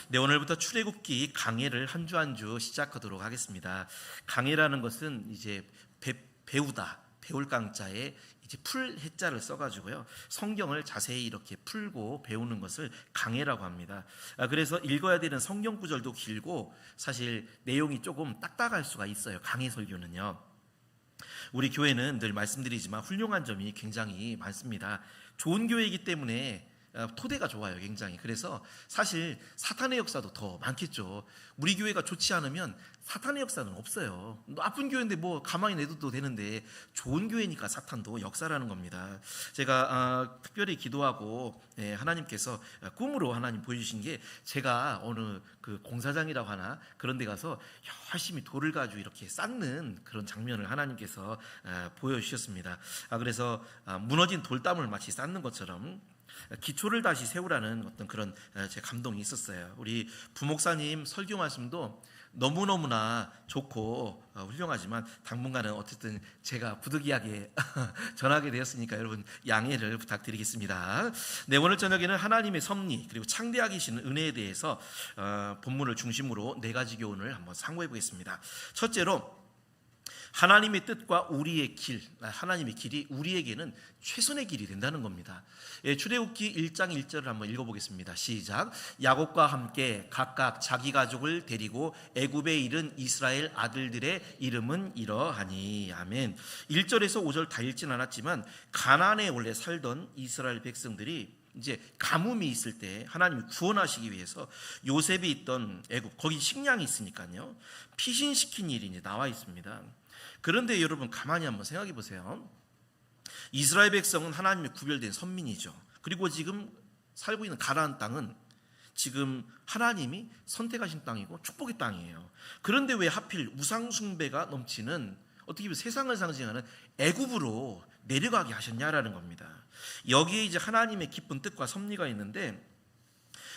네, 오늘부터 출애굽기 강해를 한 주 한 주 시작하도록 하겠습니다. 강해라는 것은 이제 배우다, 배울 강자에 이제 풀 해자를 써가지고요, 성경을 자세히 이렇게 풀고 배우는 것을 강해라고 합니다. 그래서 읽어야 되는 성경 구절도 길고 사실 내용이 조금 딱딱할 수가 있어요. 강해 설교는요. 우리 교회는 늘 말씀드리지만 훌륭한 점이 굉장히 많습니다. 좋은 교회이기 때문에 토대가 좋아요, 굉장히. 그래서 사실 사탄의 역사도 더 많겠죠. 우리 교회가 좋지 않으면 사탄의 역사는 없어요. 나쁜 교회인데 뭐 가만히 내둬도 되는데, 좋은 교회니까 사탄도 역사라는 겁니다. 제가 특별히 기도하고 하나님께서 꿈으로 하나님 보여주신 게, 제가 어느 그 공사장이라고 하나 그런 데 가서 열심히 돌을 가지고 이렇게 쌓는 그런 장면을 하나님께서 보여주셨습니다. 그래서 무너진 돌담을 마치 쌓는 것처럼 기초를 다시 세우라는 어떤 그런 제 감동이 있었어요. 우리 부목사님 설교 말씀도 너무너무나 좋고 훌륭하지만 당분간은 어쨌든 제가 부득이하게 전하게 되었으니까 여러분 양해를 부탁드리겠습니다. 네, 오늘 저녁에는 하나님의 섭리 그리고 창대하신 은혜에 대해서 본문을 중심으로 네 가지 교훈을 한번 상고해 보겠습니다. 첫째로, 하나님의 뜻과 우리의 길, 하나님의 길이 우리에게는 최선의 길이 된다는 겁니다. 출애굽기 1장 1절을 한번 읽어보겠습니다. 시작. 야곱과 함께 각각 자기 가족을 데리고 애굽에 이른 이스라엘 아들들의 이름은 이러하니. 아멘. 1절에서 5절 다 읽진 않았지만, 가나안에 원래 살던 이스라엘 백성들이 이제 가뭄이 있을 때 하나님이 구원하시기 위해서 요셉이 있던 애굽, 거기 식량이 있으니까요, 피신시킨 일이 이제 나와 있습니다. 그런데 여러분 가만히 한번 생각해 보세요. 이스라엘 백성은 하나님의 구별된 선민이죠. 그리고 지금 살고 있는 가나안 땅은 지금 하나님이 선택하신 땅이고 축복의 땅이에요. 그런데 왜 하필 우상 숭배가 넘치는, 어떻게 보면 세상을 상징하는 애굽으로 내려가게 하셨냐라는 겁니다. 여기에 이제 하나님의 깊은 뜻과 섭리가 있는데,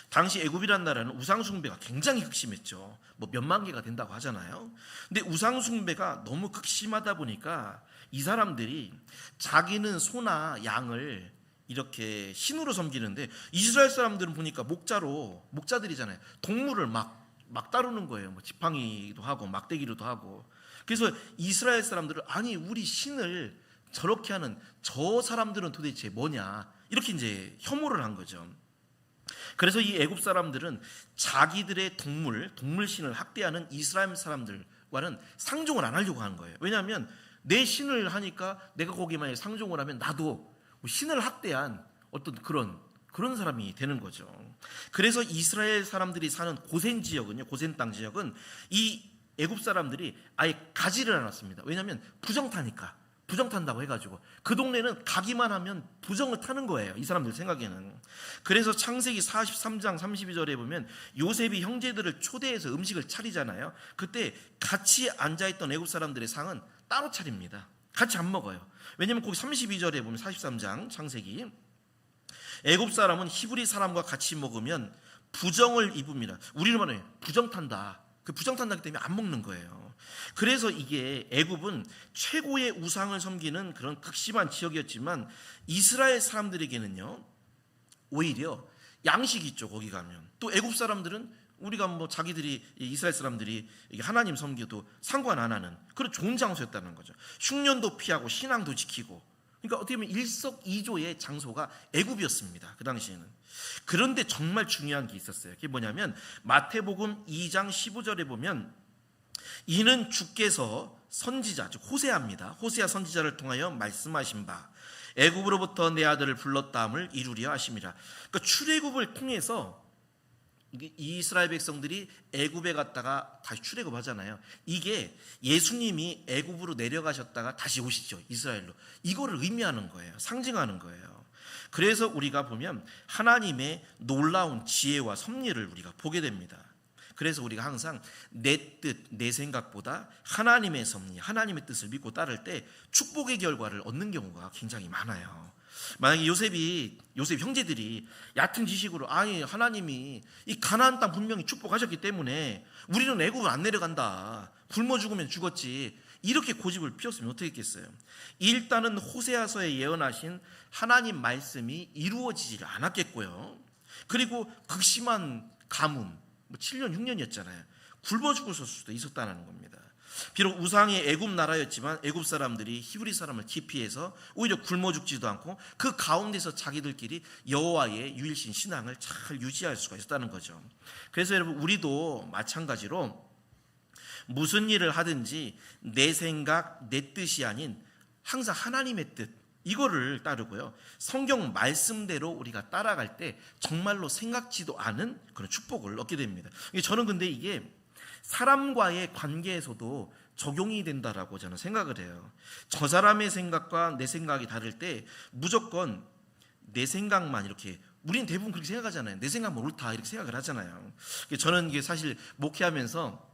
당시 애굽이란 나라는 우상 숭배가 굉장히 극심했죠. 뭐 몇만 개가 된다고 하잖아요. 근데 우상 숭배가 너무 극심하다 보니까 이 사람들이 자기는 소나 양을 이렇게 신으로 섬기는데, 이스라엘 사람들은 보니까 목자들이잖아요. 동물을 막 다루는 거예요. 뭐 지팡이도 하고 막대기로도 하고. 그래서 이스라엘 사람들은, 아니 우리 신을 저렇게 하는 저 사람들은 도대체 뭐냐, 이렇게 이제 혐오를 한 거죠. 그래서 이 애굽 사람들은 자기들의 동물신을 학대하는 이스라엘 사람들과는 상종을 안 하려고 하는 거예요. 왜냐하면 내 신을 하니까 내가 거기에 만약에 상종을 하면 나도 신을 학대한 어떤 그런 사람이 되는 거죠. 그래서 이스라엘 사람들이 사는 고센 지역은요, 고센 땅 지역은 이 애굽 사람들이 아예 가지를 않았습니다. 왜냐하면 부정 탄다고 해가지고 그 동네는 가기만 하면 부정을 타는 거예요, 이 사람들 생각에는. 그래서 창세기 43장 32절에 보면 요셉이 형제들을 초대해서 음식을 차리잖아요. 그때 같이 앉아있던 애굽 사람들의 상은 따로 차립니다. 같이 안 먹어요. 왜냐하면 거기 32절에 보면 43장 창세기, 애굽 사람은 히브리 사람과 같이 먹으면 부정을 입습니다. 우리는 말해요, 부정 탄다. 그 부정 탄다기 때문에 안 먹는 거예요. 그래서 이게 애굽은 최고의 우상을 섬기는 그런 극심한 지역이었지만, 이스라엘 사람들에게는요 오히려 양식이 있죠. 거기 가면 또 애굽 사람들은 우리가 뭐 자기들이, 이스라엘 사람들이 하나님 섬겨도 상관 안 하는 그런 좋은 장소였다는 거죠. 흉년도 피하고 신앙도 지키고, 그러니까 어떻게 보면 일석이조의 장소가 애굽이었습니다, 그 당시에는. 그런데 정말 중요한 게 있었어요. 그게 뭐냐면 마태복음 2장 15절에 보면, 이는 주께서 선지자, 즉 호세아입니다. 호세아 선지자를 통하여 말씀하신 바 애굽으로부터 내 아들을 불렀다함을 이루려 하심이라. 그러니까 출애굽을 통해서 이스라엘 백성들이 애굽에 갔다가 다시 출애굽하잖아요. 이게 예수님이 애굽으로 내려가셨다가 다시 오시죠, 이스라엘로. 이거를 의미하는 거예요, 상징하는 거예요. 그래서 우리가 보면 하나님의 놀라운 지혜와 섭리를 우리가 보게 됩니다. 그래서 우리가 항상 내 뜻, 내 생각보다 하나님의 섭리, 하나님의 뜻을 믿고 따를 때 축복의 결과를 얻는 경우가 굉장히 많아요. 만약에 요셉 형제들이 얕은 지식으로, 아니 하나님이 이 가나안 땅 분명히 축복하셨기 때문에 우리는 애굽을 안 내려간다, 굶어 죽으면 죽었지, 이렇게 고집을 피웠으면 어떻게 했겠어요? 일단은 호세아서에 예언하신 하나님 말씀이 이루어지지 않았겠고요. 그리고 극심한 가뭄, 뭐 7년 6년이었잖아요. 굶어 죽을 수도 있었다는 겁니다. 비록 우상의 애굽 나라였지만 애굽 사람들이 히브리 사람을 기피해서 오히려 굶어 죽지도 않고 그 가운데서 자기들끼리 여호와의 유일신 신앙을 잘 유지할 수가 있었다는 거죠. 그래서 여러분, 우리도 마찬가지로 무슨 일을 하든지 내 생각, 내 뜻이 아닌 항상 하나님의 뜻, 이거를 따르고요, 성경 말씀대로 우리가 따라갈 때 정말로 생각지도 않은 그런 축복을 얻게 됩니다. 저는 근데 이게 사람과의 관계에서도 적용이 된다라고 저는 생각을 해요. 저 사람의 생각과 내 생각이 다를 때 무조건 내 생각만 이렇게, 우리는 대부분 그렇게 생각하잖아요. 내 생각만 옳다 이렇게 생각을 하잖아요. 저는 이게 사실 목회하면서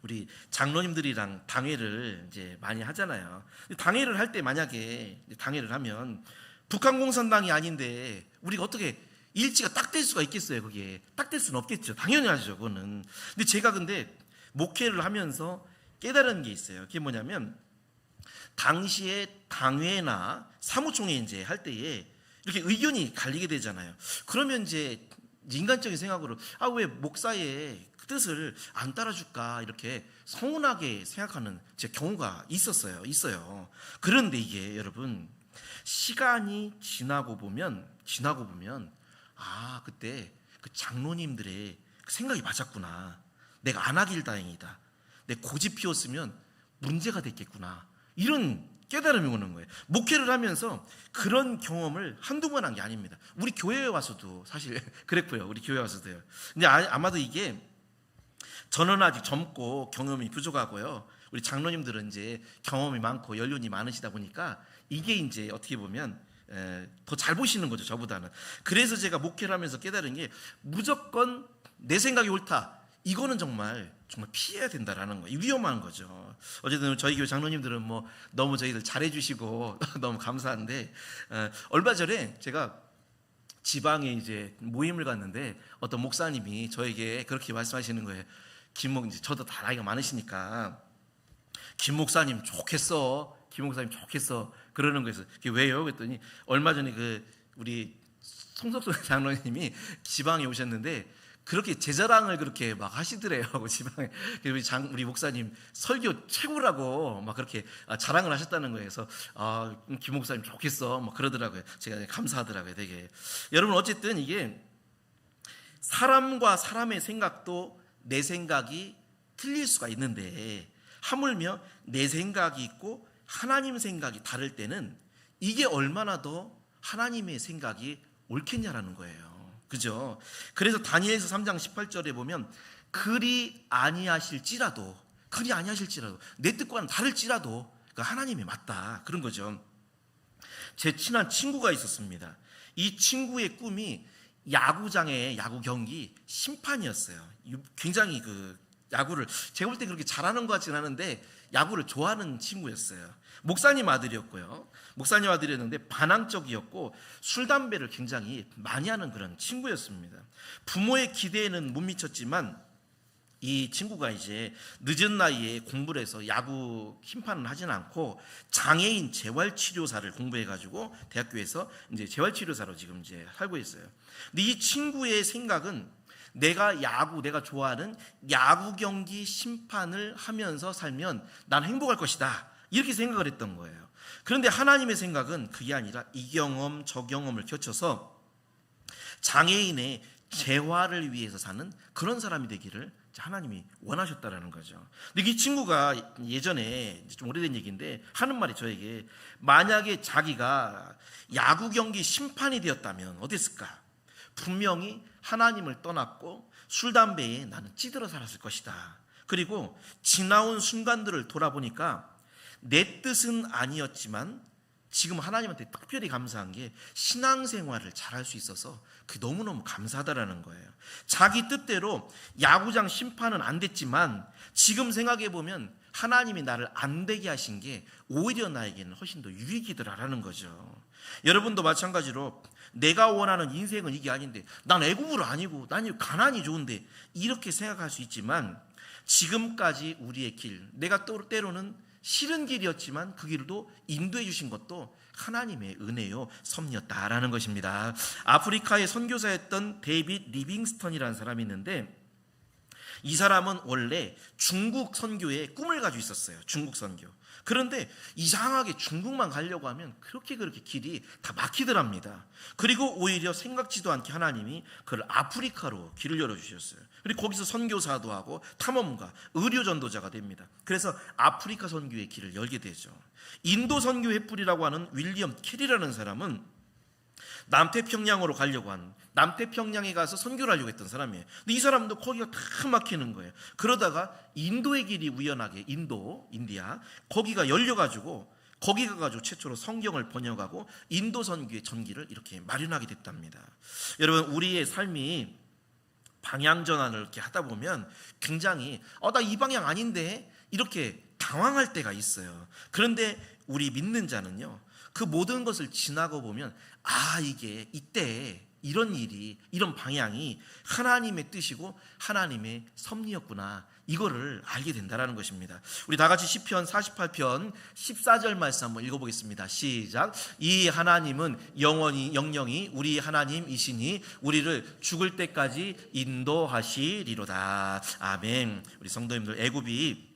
우리 장로님들이랑 당회를 이제 많이 하잖아요. 당회를 할 때 만약에 당회를 하면 북한 공산당이 아닌데 우리가 어떻게 일치가 딱 될 수가 있겠어요? 그게 딱 될 수는 없겠죠. 당연히 하죠, 그거는. 근데 제가 목회를 하면서 깨달은 게 있어요. 그게 뭐냐면, 당시에 당회나 사무총회 이제 할 때에 이렇게 의견이 갈리게 되잖아요. 그러면 이제 인간적인 생각으로 왜 목사의 뜻을 안 따라줄까 이렇게 서운하게 생각하는 제 경우가 있어요. 그런데 이게 여러분, 시간이 지나고 보면 그때 그 장로님들의 생각이 맞았구나. 내가 안 하길 다행이다. 내 고집 피웠으면 문제가 됐겠구나. 이런 깨달음이 오는 거예요. 목회를 하면서 그런 경험을 한두 번 한 게 아닙니다. 우리 교회에 와서도 사실 그랬고요. 우리 교회에 와서도요. 근데 아마도 이게 저는 아직 젊고 경험이 부족하고요. 우리 장로님들은 이제 경험이 많고 연륜이 많으시다 보니까 이게 이제 어떻게 보면 더 잘 보시는 거죠, 저보다는. 그래서 제가 목회를 하면서 깨달은 게, 무조건 내 생각이 옳다, 이거는 정말 피해야 된다라는 거, 위험한 거죠. 어쨌든 저희 교회 장로님들은 너무 저희들 잘해주시고 너무 감사한데, 얼마 전에 제가 지방에 이제 모임을 갔는데 어떤 목사님이 저에게 그렇게 말씀하시는 거예요. 저도 다 나이가 많으시니까 김 목사님 좋겠어. 그러는 거였어요. 그게 왜요? 그랬더니 얼마 전에 우리 송석순 장로님이 지방에 오셨는데 그렇게 제 자랑을 그렇게 막 하시더래요. 지방에 우리 목사님 설교 최고라고 막 그렇게 자랑을 하셨다는 거예요. 그래서 김 목사님 좋겠어 막 그러더라고요. 제가 감사하더라고요, 되게. 여러분, 어쨌든 이게 사람과 사람의 생각도 내 생각이 틀릴 수가 있는데, 하물며 내 생각이 있고 하나님 생각이 다를 때는 이게 얼마나 더 하나님의 생각이 옳겠냐라는 거예요. 그죠? 그래서 다니엘서 3장 18절에 보면, 그리 아니하실지라도 내 뜻과는 다를지라도 하나님이 맞다, 그런 거죠. 제 친한 친구가 있었습니다. 이 친구의 꿈이 야구장의 야구 경기 심판이었어요. 굉장히 야구를 제가 볼 때 그렇게 잘하는 것 같지는 않은데 야구를 좋아하는 친구였어요. 목사님 아들이었고요. 목사님 아들이었는데 반항적이었고 술 담배를 굉장히 많이 하는 그런 친구였습니다. 부모의 기대에는 못 미쳤지만 이 친구가 이제 늦은 나이에 공부를 해서 야구 심판을 하진 않고 장애인 재활치료사를 공부해가지고 대학교에서 이제 재활치료사로 지금 이제 살고 있어요. 근데 이 친구의 생각은 내가 좋아하는 야구 경기 심판을 하면서 살면 난 행복할 것이다, 이렇게 생각을 했던 거예요. 그런데 하나님의 생각은 그게 아니라 이 경험 저 경험을 겹쳐서 장애인의 재활을 위해서 사는 그런 사람이 되기를 하나님이 원하셨다라는 거죠. 근데 이 친구가 예전에, 좀 오래된 얘기인데 하는 말이 저에게, 만약에 자기가 야구 경기 심판이 되었다면 어땠을까? 분명히 하나님을 떠났고 술 담배에 나는 찌들어 살았을 것이다. 그리고 지나온 순간들을 돌아보니까 내 뜻은 아니었지만 지금 하나님한테 특별히 감사한 게 신앙생활을 잘할 수 있어서 그 너무너무 감사하다라는 거예요. 자기 뜻대로 야구장 심판은 안 됐지만 지금 생각해보면 하나님이 나를 안 되게 하신 게 오히려 나에게는 훨씬 더 유익이더라라는 거죠. 여러분도 마찬가지로 내가 원하는 인생은 이게 아닌데, 난 애굽으로 아니고 난 가나안이 좋은데, 이렇게 생각할 수 있지만 지금까지 우리의 길, 내가 때로는 싫은 길이었지만 그 길도 인도해 주신 것도 하나님의 은혜요 섭리였다라는 것입니다. 아프리카의 선교사였던 데이빗 리빙스턴이라는 사람이 있는데, 이 사람은 원래 중국 선교에 꿈을 가지고 있었어요. 중국 선교. 그런데 이상하게 중국만 가려고 하면 그렇게 길이 다 막히더랍니다. 그리고 오히려 생각지도 않게 하나님이 그를 아프리카로 길을 열어주셨어요. 그리고 거기서 선교사도 하고 탐험가, 의료 전도자가 됩니다. 그래서 아프리카 선교의 길을 열게 되죠. 인도 선교 횃불이라고 하는 윌리엄 캐리라는 사람은 남태평양으로 가려고 한, 남태평양에 가서 선교를 하려고 했던 사람이에요. 근데 이 사람도 거기가 다 막히는 거예요. 그러다가 인도의 길이 우연하게 인디아 거기가 열려가지고 거기 가가지고 최초로 성경을 번역하고 인도 선교의 전기를 이렇게 마련하게 됐답니다. 여러분, 우리의 삶이 방향 전환을 이렇게 하다 보면 굉장히 나 이 방향 아닌데 이렇게 당황할 때가 있어요. 그런데 우리 믿는 자는요, 그 모든 것을 지나고 보면 이게 이때 이런 일이, 이런 방향이 하나님의 뜻이고 하나님의 섭리였구나, 이거를 알게 된다는 것입니다. 우리 다 같이 시편 48편 14절 말씀 한번 읽어보겠습니다. 시작. 이 하나님은 영영이 우리 하나님이시니 우리를 죽을 때까지 인도하시리로다. 아멘. 우리 성도님들, 애굽이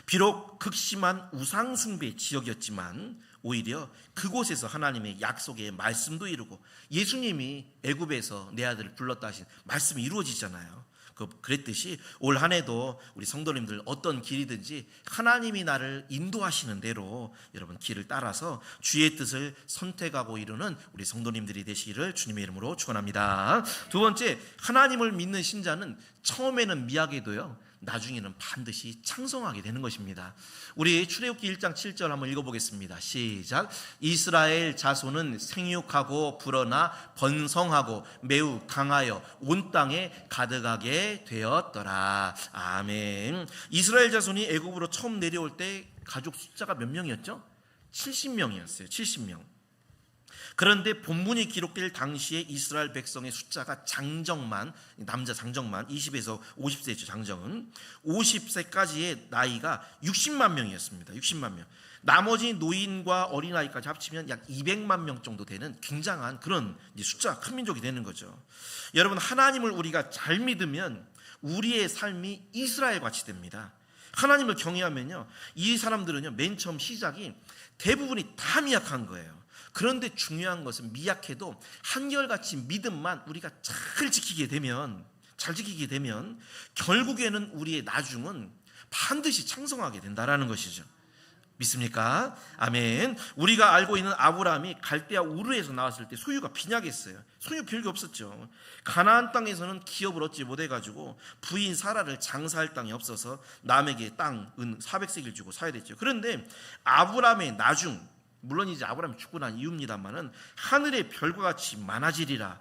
비록 극심한 우상숭배 지역이었지만 오히려 그곳에서 하나님의 약속의 말씀도 이루고, 예수님이 애굽에서 내 아들을 불렀다 하신 말씀이 이루어지잖아요. 그랬듯이 올 한 해도 우리 성도님들 어떤 길이든지 하나님이 나를 인도하시는 대로 여러분 길을 따라서 주의 뜻을 선택하고 이루는 우리 성도님들이 되시기를 주님의 이름으로 축원합니다. 두 번째, 하나님을 믿는 신자는 처음에는 미약해도요, 나중에는 반드시 창성하게 되는 것입니다. 우리 출애굽기 1장 7절 한번 읽어보겠습니다. 시작. 이스라엘 자손은 생육하고 불어나 번성하고 매우 강하여 온 땅에 가득하게 되었더라. 아멘. 이스라엘 자손이 애굽으로 처음 내려올 때 가족 숫자가 몇 명이었죠? 70명이었어요. 70명. 그런데 본문이 기록될 당시에 이스라엘 백성의 숫자가 장정만, 남자 장정만 20에서 50세죠. 장정은 50세까지의 나이가 60만 명이었습니다. 60만 명. 나머지 노인과 어린아이까지 합치면 약 200만 명 정도 되는 굉장한 그런 숫자, 큰 민족이 되는 거죠. 여러분, 하나님을 우리가 잘 믿으면 우리의 삶이 이스라엘 같이 됩니다. 하나님을 경외하면요, 이 사람들은요, 맨 처음 시작이 대부분이 다 미약한 거예요. 그런데 중요한 것은 미약해도 한결같이 믿음만 우리가 잘 지키게 되면 결국에는 우리의 나중은 반드시 창성하게 된다라는 것이죠. 믿습니까? 아멘. 우리가 알고 있는 아브라함이 갈대아 우르에서 나왔을 때 소유가 빈약했어요. 소유 별게 없었죠. 가나안 땅에서는 기업을 얻지 못해가지고 부인 사라를 장사할 땅이 없어서 남에게 땅, 은 400세기를 주고 사야 됐죠. 그런데 아브라함의 나중, 물론 이제 아브라함이 죽고 난 이유입니다만은 하늘의 별과 같이 많아지리라.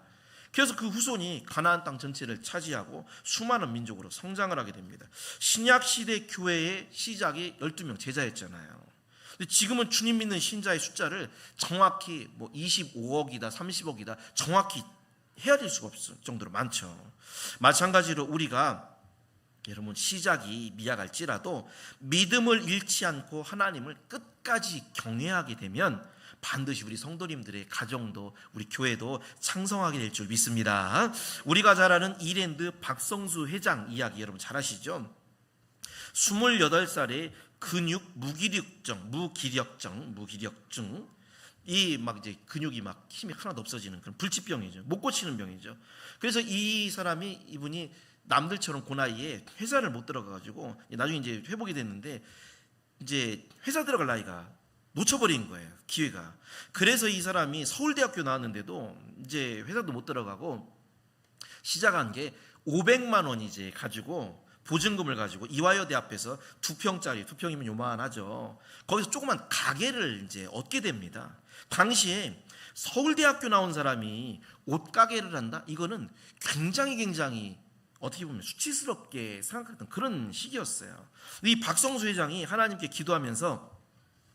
그래서 그 후손이 가나안 땅 전체를 차지하고 수많은 민족으로 성장을 하게 됩니다. 신약 시대 교회의 시작이 12명 제자였잖아요. 근데 지금은 주님 믿는 신자의 숫자를 정확히 25억이다 30억이다 정확히 헤아릴 수가 없을 정도로 많죠. 마찬가지로 우리가 여러분 시작이 미약할지라도 믿음을 잃지 않고 하나님을 끝까지 경외하게 되면 반드시 우리 성도님들의 가정도 우리 교회도 창성하게 될 줄 믿습니다. 우리가 잘 아는 이랜드 박성수 회장 이야기 여러분 잘 아시죠? 28살에 근육 무기력증 이 막 이제 근육이 막 힘이 하나도 없어지는 그런 불치병이죠. 못 고치는 병이죠. 그래서 이분이 남들처럼 그 나이에 회사를 못 들어가가지고 나중에 이제 회복이 됐는데 이제 회사 들어갈 나이가 놓쳐버린 거예요. 기회가. 그래서 이 사람이 서울대학교 나왔는데도 이제 회사도 못 들어가고 시작한 게 500만 원 이제 가지고 보증금을 가지고 이화여대 앞에서 2평짜리, 2평이면 요만하죠. 거기서 조그만 가게를 이제 얻게 됩니다. 당시에 서울대학교 나온 사람이 옷가게를 한다? 이거는 굉장히 어떻게 보면 수치스럽게 생각했던 그런 시기였어요. 이 박성수 회장이 하나님께 기도하면서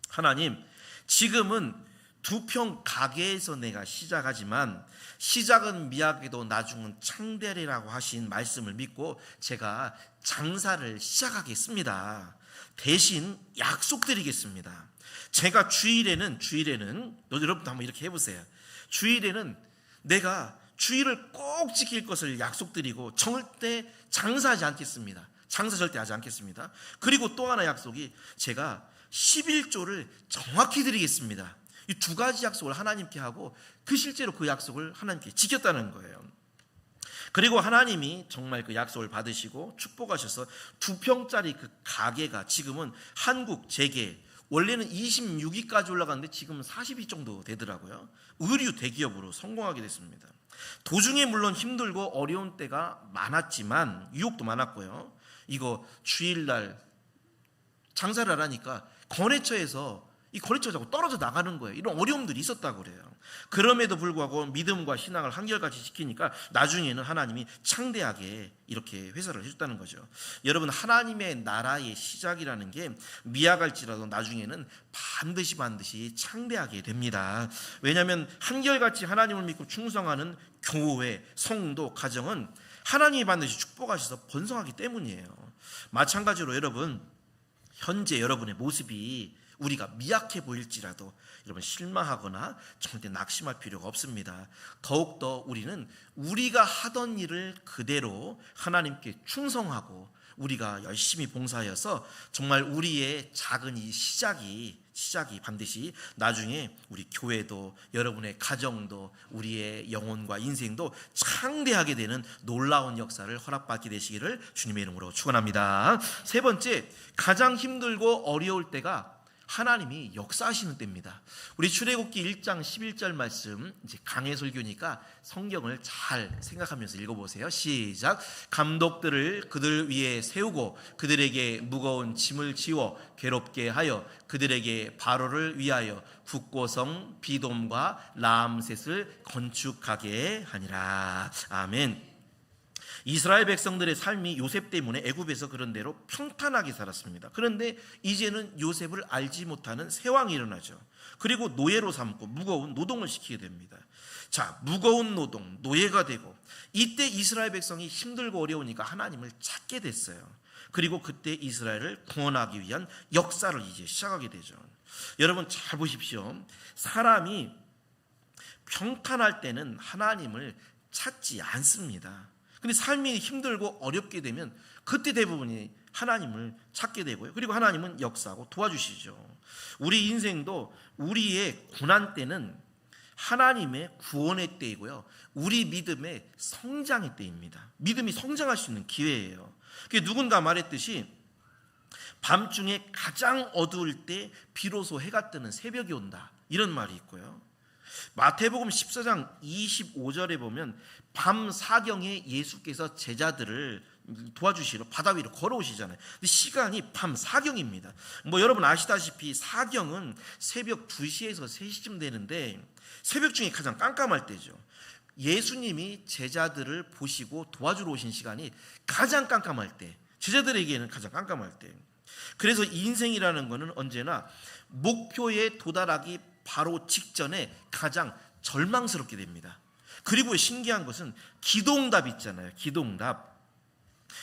하나님, 지금은 2평 가게에서 내가 시작하지만 시작은 미약해도 나중은 창대리라고 하신 말씀을 믿고 제가 장사를 시작하겠습니다. 대신 약속드리겠습니다. 제가 주일에는 여러분도 한번 이렇게 해보세요. 주일에는 내가 주일을 꼭 지킬 것을 약속드리고 절대 장사하지 않겠습니다. 장사 절대 하지 않겠습니다. 그리고 또 하나 약속이 제가 11조를 정확히 드리겠습니다. 이 두 가지 약속을 하나님께 하고 실제로 그 약속을 하나님께 지켰다는 거예요. 그리고 하나님이 정말 그 약속을 받으시고 축복하셔서 2평짜리 그 가게가 지금은 한국 재계 원래는 26위까지 올라갔는데 지금은 40위 정도 되더라고요. 의류 대기업으로 성공하게 됐습니다. 도중에 물론 힘들고 어려운 때가 많았지만 유혹도 많았고요. 이거 주일날 장사를 하라니까 거래처에서 이 거래처가 자꾸 떨어져 나가는 거예요. 이런 어려움들이 있었다고 그래요. 그럼에도 불구하고 믿음과 신앙을 한결같이 지키니까 나중에는 하나님이 창대하게 이렇게 회사를 해줬다는 거죠. 여러분, 하나님의 나라의 시작이라는 게 미약할지라도 나중에는 반드시 창대하게 됩니다. 왜냐하면 한결같이 하나님을 믿고 충성하는 교회, 성도, 가정은 하나님이 반드시 축복하셔서 번성하기 때문이에요. 마찬가지로 여러분, 현재 여러분의 모습이 우리가 미약해 보일지라도 여러분 실망하거나 절대 낙심할 필요가 없습니다. 더욱더 우리는 우리가 하던 일을 그대로 하나님께 충성하고 우리가 열심히 봉사하여서 정말 우리의 작은 이 시작이 반드시 나중에 우리 교회도 여러분의 가정도 우리의 영혼과 인생도 창대하게 되는 놀라운 역사를 허락받게 되시기를 주님의 이름으로 축원합니다. 세 번째, 가장 힘들고 어려울 때가 하나님이 역사하시는 때입니다. 우리 출애굽기 1장 11절 말씀, 이제 강해 설교니까 성경을 잘 생각하면서 읽어보세요. 시작. 감독들을 그들 위에 세우고 그들에게 무거운 짐을 지워 괴롭게 하여 그들에게 바로를 위하여 북고성 비돔과 라암셋을 건축하게 하니라. 아멘. 이스라엘 백성들의 삶이 요셉 때문에 애굽에서 그런 대로 평탄하게 살았습니다. 그런데 이제는 요셉을 알지 못하는 새 왕이 일어나죠. 그리고 노예로 삼고 무거운 노동을 시키게 됩니다. 자, 무거운 노동, 노예가 되고 이때 이스라엘 백성이 힘들고 어려우니까 하나님을 찾게 됐어요. 그리고 그때 이스라엘을 구원하기 위한 역사를 이제 시작하게 되죠. 여러분 잘 보십시오. 사람이 평탄할 때는 하나님을 찾지 않습니다. 근데 삶이 힘들고 어렵게 되면 그때 대부분이 하나님을 찾게 되고요. 그리고 하나님은 역사하고 도와주시죠. 우리 인생도 우리의 고난 때는 하나님의 구원의 때이고요. 우리 믿음의 성장의 때입니다. 믿음이 성장할 수 있는 기회예요. 누군가 말했듯이 밤중에 가장 어두울 때 비로소 해가 뜨는 새벽이 온다. 이런 말이 있고요. 마태복음 14장 25절에 보면 밤 사경에 예수께서 제자들을 도와주시러 바다 위로 걸어오시잖아요. 근데 시간이 밤 사경입니다. 여러분 아시다시피 사경은 새벽 2시에서 3시쯤 되는데 새벽 중에 가장 깜깜할 때죠. 예수님이 제자들을 보시고 도와주러 오신 시간이 가장 깜깜할 때, 제자들에게는 가장 깜깜할 때. 그래서 인생이라는 것은 언제나 목표에 도달하기 바로 직전에 가장 절망스럽게 됩니다. 그리고 신기한 것은 기도응답 있잖아요. 기도응답.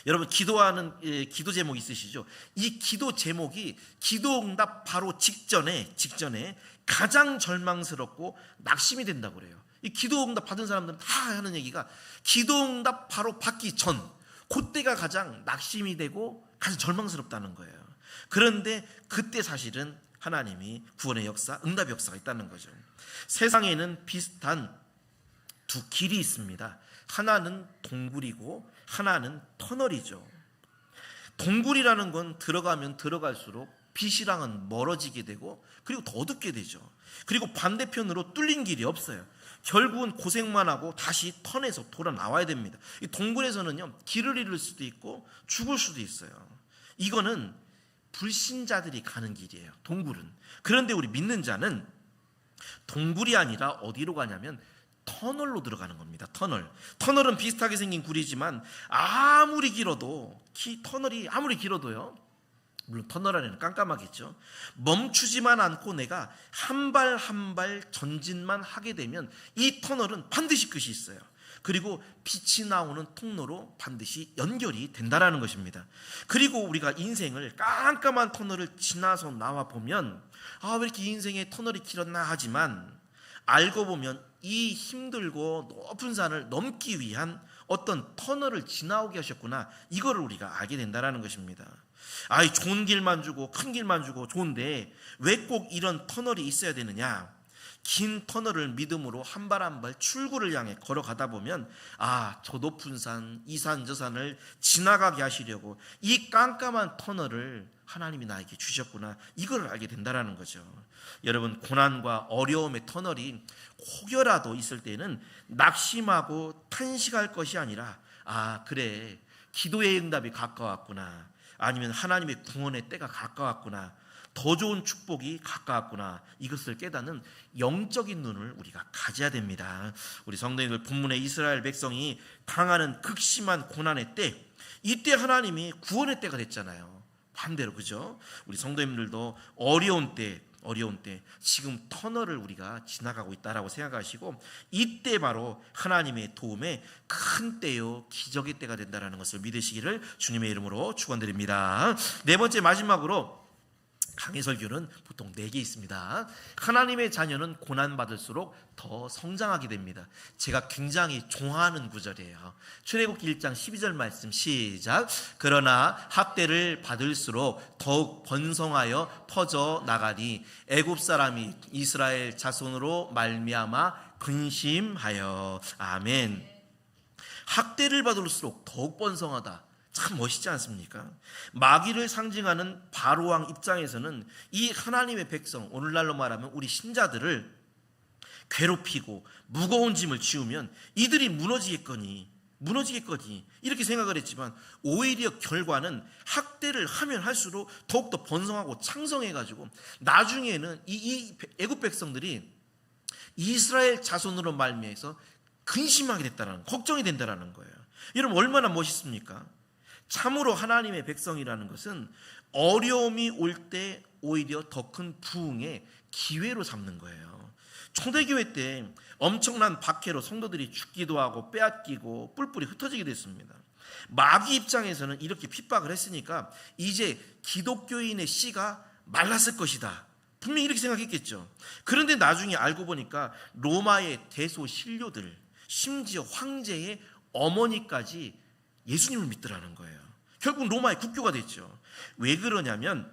여러분 기도하는 기도 제목 있으시죠? 이 기도 제목이 기도응답 바로 직전에 가장 절망스럽고 낙심이 된다고 그래요. 이 기도응답 받은 사람들은 다 하는 얘기가 기도응답 바로 받기 전 그때가 가장 낙심이 되고 가장 절망스럽다는 거예요. 그런데 그때 사실은 하나님이 구원의 역사, 응답의 역사가 있다는 거죠. 세상에는 비슷한 두 길이 있습니다. 하나는 동굴이고 하나는 터널이죠. 동굴이라는 건 들어가면 들어갈수록 빛이랑은 멀어지게 되고 그리고 더 어둡게 되죠. 그리고 반대편으로 뚫린 길이 없어요. 결국은 고생만 하고 다시 터널에서 돌아 나와야 됩니다. 이 동굴에서는요, 길을 잃을 수도 있고 죽을 수도 있어요. 이거는 불신자들이 가는 길이에요. 동굴은. 그런데 우리 믿는 자는 동굴이 아니라 어디로 가냐면 터널로 들어가는 겁니다. 터널은 비슷하게 생긴 굴이지만 아무리 길어도 터널이 아무리 길어도요, 물론 터널 안에는 깜깜하겠죠. 멈추지만 않고 내가 한 발 한 발 전진만 하게 되면 이 터널은 반드시 끝이 있어요. 그리고 빛이 나오는 통로로 반드시 연결이 된다라는 것입니다. 그리고 우리가 인생을 깜깜한 터널을 지나서 나와 보면 왜 이렇게 인생의 터널이 길었나 하지만 알고 보면 이 힘들고 높은 산을 넘기 위한 어떤 터널을 지나오게 하셨구나, 이거를 우리가 알게 된다는 것입니다. 좋은 길만 주고 큰 길만 주고 좋은데 왜 꼭 이런 터널이 있어야 되느냐? 긴 터널을 믿음으로 한 발 한 발 출구를 향해 걸어가다 보면 저 높은 산, 이 산, 저 산을 지나가게 하시려고 이 깜깜한 터널을 하나님이 나에게 주셨구나, 이걸 알게 된다는 거죠. 여러분, 고난과 어려움의 터널이 혹여라도 있을 때는 낙심하고 탄식할 것이 아니라 그래, 기도의 응답이 가까웠구나, 아니면 하나님의 구원의 때가 가까웠구나, 더 좋은 축복이 가까웠구나, 이것을 깨닫는 영적인 눈을 우리가 가져야 됩니다. 우리 성도님들, 본문의 이스라엘 백성이 당하는 극심한 고난의 때, 이때 하나님이 구원의 때가 됐잖아요. 반대로, 그죠? 우리 성도님들도 어려운 때 지금 터널을 우리가 지나가고 있다라고 생각하시고, 이때 바로 하나님의 도움에 큰 때요 기적의 때가 된다라는 것을 믿으시기를 주님의 이름으로 축원드립니다. 네 번째, 마지막으로 강해 설교는 보통 4개 있습니다. 하나님의 자녀는 고난받을수록 더 성장하게 됩니다. 제가 굉장히 좋아하는 구절이에요. 출애굽기 1장 12절 말씀 시작. 그러나 학대를 받을수록 더욱 번성하여 퍼져 나가니 애굽 사람이 이스라엘 자손으로 말미암아 근심하여. 아멘. 학대를 받을수록 더욱 번성하다, 참 멋있지 않습니까? 마귀를 상징하는 바로왕 입장에서는 이 하나님의 백성, 오늘날로 말하면 우리 신자들을 괴롭히고 무거운 짐을 지우면 이들이 무너지겠거니 이렇게 생각을 했지만, 오히려 결과는 학대를 하면 할수록 더욱더 번성하고 창성해가지고 나중에는 이 애굽 백성들이 이스라엘 자손으로 말미암아서 근심하게 됐다는, 걱정이 된다는 거예요. 여러분, 얼마나 멋있습니까? 참으로 하나님의 백성이라는 것은 어려움이 올 때 오히려 더 큰 부흥의 기회로 삼는 거예요. 초대교회 때 엄청난 박해로 성도들이 죽기도 하고 빼앗기고 뿔뿔이 흩어지게 됐습니다. 마귀 입장에서는 이렇게 핍박을 했으니까 이제 기독교인의 씨가 말랐을 것이다, 분명히 이렇게 생각했겠죠. 그런데 나중에 알고 보니까 로마의 대소신료들, 심지어 황제의 어머니까지 예수님을 믿더라는 거예요. 결국 로마의 국교가 됐죠. 왜 그러냐면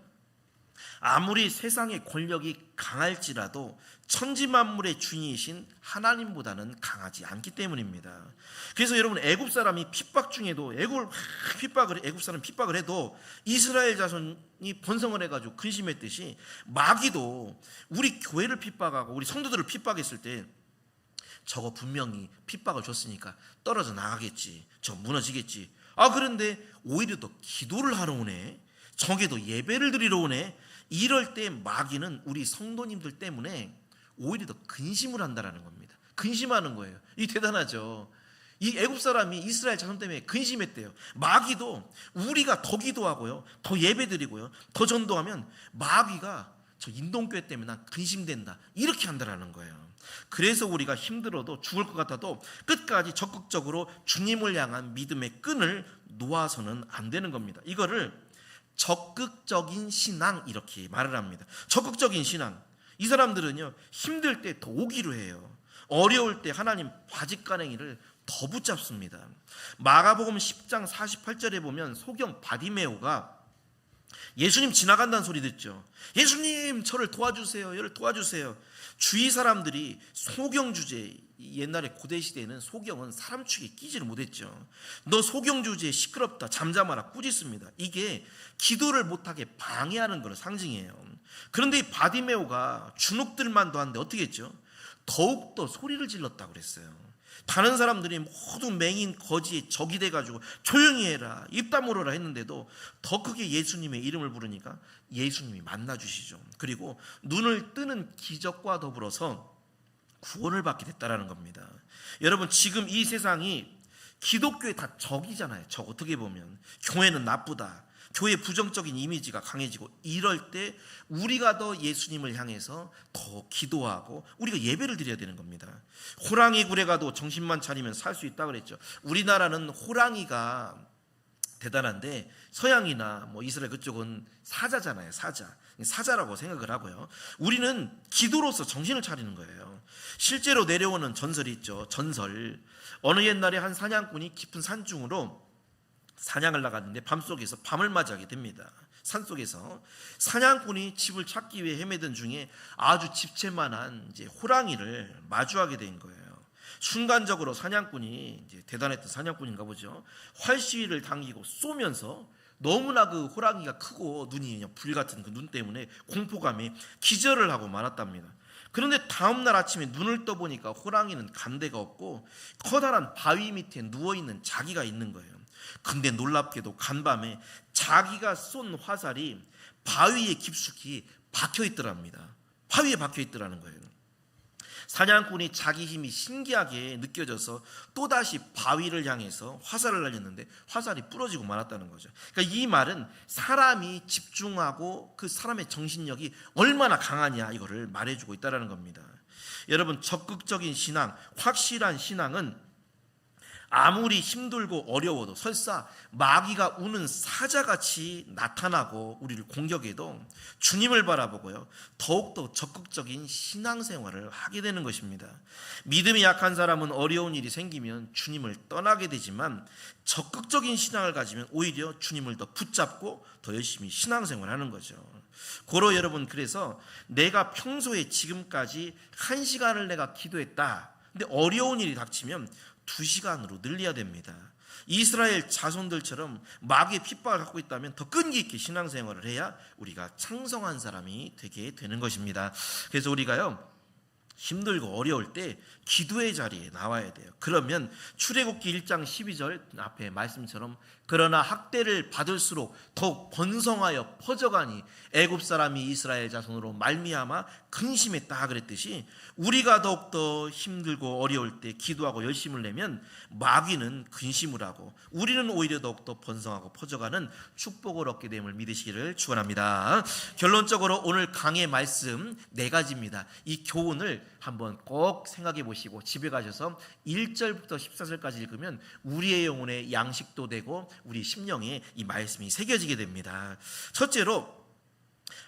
아무리 세상의 권력이 강할지라도 천지만물의 주인이신 하나님보다는 강하지 않기 때문입니다. 그래서 여러분, 애굽 사람이 핍박 중에도 애굽 사람 핍박을 해도 이스라엘 자손이 번성을 해가지고 근심했듯이 마귀도 우리 교회를 핍박하고 우리 성도들을 핍박했을 때 저거 분명히 핍박을 줬으니까 떨어져 나가겠지, 저 무너지겠지. 그런데 오히려 더 기도를 하러 오네, 정에도 예배를 드리러 오네. 이럴 때 마귀는 우리 성도님들 때문에 오히려 더 근심을 한다는 겁니다. 근심하는 거예요. 이 대단하죠. 이 애굽 사람이 이스라엘 자손 때문에 근심했대요. 마귀도 우리가 더 기도하고요, 더 예배 드리고요, 더 전도하면 마귀가 저 인동교회 때문에 난 근심된다, 이렇게 한다는 거예요. 그래서 우리가 힘들어도 죽을 것 같아도 끝까지 적극적으로 주님을 향한 믿음의 끈을 놓아서는 안 되는 겁니다. 이거를 적극적인 신앙, 이렇게 말을 합니다. 적극적인 신앙. 이 사람들은요, 힘들 때 더 오기로 해요. 어려울 때 하나님 바짓가랭이를 더 붙잡습니다. 마가복음 10장 48절에 보면 소경 바디메오가 예수님 지나간다는 소리 듣죠. 예수님, 저를 도와주세요, 저를 도와주세요. 주위 사람들이 소경 주제, 옛날에 고대 시대에는 소경은 사람 축에 끼지를 못했죠. 너 소경 주제 시끄럽다, 잠잠하라, 꾸짖습니다. 이게 기도를 못하게 방해하는 그런 상징이에요. 그런데 이 바디메오가 주눅들만도 한데 어떻게 했죠? 더욱더 소리를 질렀다고 그랬어요. 다른 사람들이 모두 맹인 거지에 적이 돼가지고 조용히 해라, 입 다물어라 했는데도 더 크게 예수님의 이름을 부르니까 예수님이 만나주시죠. 그리고 눈을 뜨는 기적과 더불어서 구원을 받게 됐다는 겁니다. 여러분, 지금 이 세상이 기독교에 다 적이잖아요. 적, 어떻게 보면 교회는 나쁘다, 교회 부정적인 이미지가 강해지고 이럴 때 우리가 더 예수님을 향해서 더 기도하고 우리가 예배를 드려야 되는 겁니다. 호랑이 굴에 가도 정신만 차리면 살 수 있다 그랬죠. 우리나라는 호랑이가 대단한데 서양이나 이스라엘 그쪽은 사자잖아요. 사자라고 생각을 하고요. 우리는 기도로서 정신을 차리는 거예요. 실제로 내려오는 전설이 있죠. 전설. 어느 옛날에 한 사냥꾼이 깊은 산중으로 사냥을 나갔는데 밤속에서 밤을 맞이하게 됩니다. 산속에서 사냥꾼이 집을 찾기 위해 헤매던 중에 아주 집채만한 이제 호랑이를 마주하게 된 거예요. 순간적으로 사냥꾼이 이제 대단했던 사냥꾼인가 보죠. 활시위를 당기고 쏘면서 너무나 그 호랑이가 크고 눈이 그냥 불 같은 그 눈 때문에 공포감에 기절을 하고 말았답니다. 그런데 다음날 아침에 눈을 떠보니까 호랑이는 간데가 없고 커다란 바위 밑에 누워있는 자기가 있는 거예요. 근데 놀랍게도 간밤에 자기가 쏜 화살이 바위에 깊숙이 박혀있더랍니다. 바위에 박혀있더라는 거예요. 사냥꾼이 자기 힘이 신기하게 느껴져서 또다시 바위를 향해서 화살을 날렸는데 화살이 부러지고 말았다는 거죠. 그러니까 이 말은 사람이 집중하고 그 사람의 정신력이 얼마나 강하냐 이거를 말해주고 있다는 겁니다. 여러분, 적극적인 신앙, 확실한 신앙은 아무리 힘들고 어려워도 설사 마귀가 우는 사자같이 나타나고 우리를 공격해도 주님을 바라보고요, 더욱더 적극적인 신앙생활을 하게 되는 것입니다. 믿음이 약한 사람은 어려운 일이 생기면 주님을 떠나게 되지만 적극적인 신앙을 가지면 오히려 주님을 더 붙잡고 더 열심히 신앙생활을 하는 거죠. 고로 여러분, 그래서 내가 평소에 지금까지 1시간을 내가 기도했다. 근데 어려운 일이 닥치면 2시간으로 늘려야 됩니다. 이스라엘 자손들처럼 마귀의 핍박을 갖고 있다면 더 끈기 있게 신앙생활을 해야 우리가 창성한 사람이 되게 되는 것입니다. 그래서 우리가요, 힘들고 어려울 때 기도의 자리에 나와야 돼요. 그러면 출애굽기 1장 12절 앞에 말씀처럼 그러나 학대를 받을수록 더욱 번성하여 퍼져가니 애굽 사람이 이스라엘 자손으로 말미암아 근심했다 그랬듯이 우리가 더욱더 힘들고 어려울 때 기도하고 열심을 내면 마귀는 근심을 하고 우리는 오히려 더욱더 번성하고 퍼져가는 축복을 얻게 됨을 믿으시기를 축원합니다. 결론적으로 오늘 강의 말씀 4가지입니다. 이 교훈을 한번 꼭 생각해 보시고 집에 가셔서 1절부터 14절까지 읽으면 우리의 영혼의 양식도 되고 우리 심령에 이 말씀이 새겨지게 됩니다. 첫째로,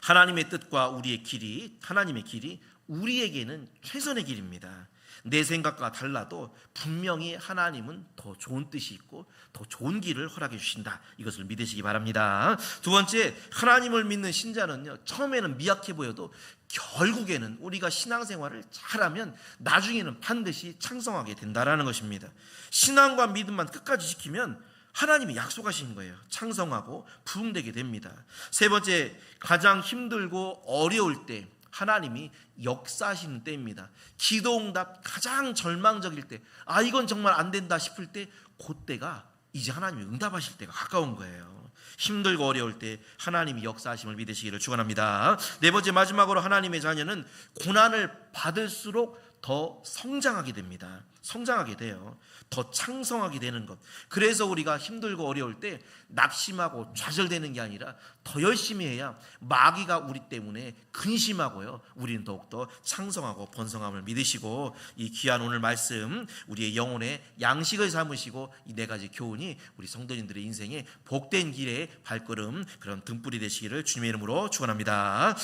하나님의 뜻과 우리의 길이, 하나님의 길이 우리에게는 최선의 길입니다. 내 생각과 달라도 분명히 하나님은 더 좋은 뜻이 있고 더 좋은 길을 허락해 주신다. 이것을 믿으시기 바랍니다. 두 번째, 하나님을 믿는 신자는요, 처음에는 미약해 보여도 결국에는 우리가 신앙생활을 잘하면 나중에는 반드시 창성하게 된다라는 것입니다. 신앙과 믿음만 끝까지 지키면 하나님이 약속하신 거예요. 창성하고 부흥되게 됩니다. 세 번째, 가장 힘들고 어려울 때 하나님이 역사하시는 때입니다. 기도응답 가장 절망적일 때, 이건 정말 안 된다 싶을 때, 그때가 이제 하나님이 응답하실 때가 가까운 거예요. 힘들고 어려울 때 하나님이 역사하심을 믿으시기를 축원합니다. 네 번째, 마지막으로 하나님의 자녀는 고난을 받을수록 더 성장하게 됩니다. 성장하게 돼요. 더 창성하게 되는 것. 그래서 우리가 힘들고 어려울 때 낙심하고 좌절되는 게 아니라 더 열심히 해야 마귀가 우리 때문에 근심하고요, 우리는 더욱더 창성하고 번성함을 믿으시고 이 귀한 오늘 말씀 우리의 영혼의 양식을 삼으시고 이 4가지 교훈이 우리 성도님들의 인생에 복된 길의 발걸음, 그런 등불이 되시기를 주님의 이름으로 축원합니다.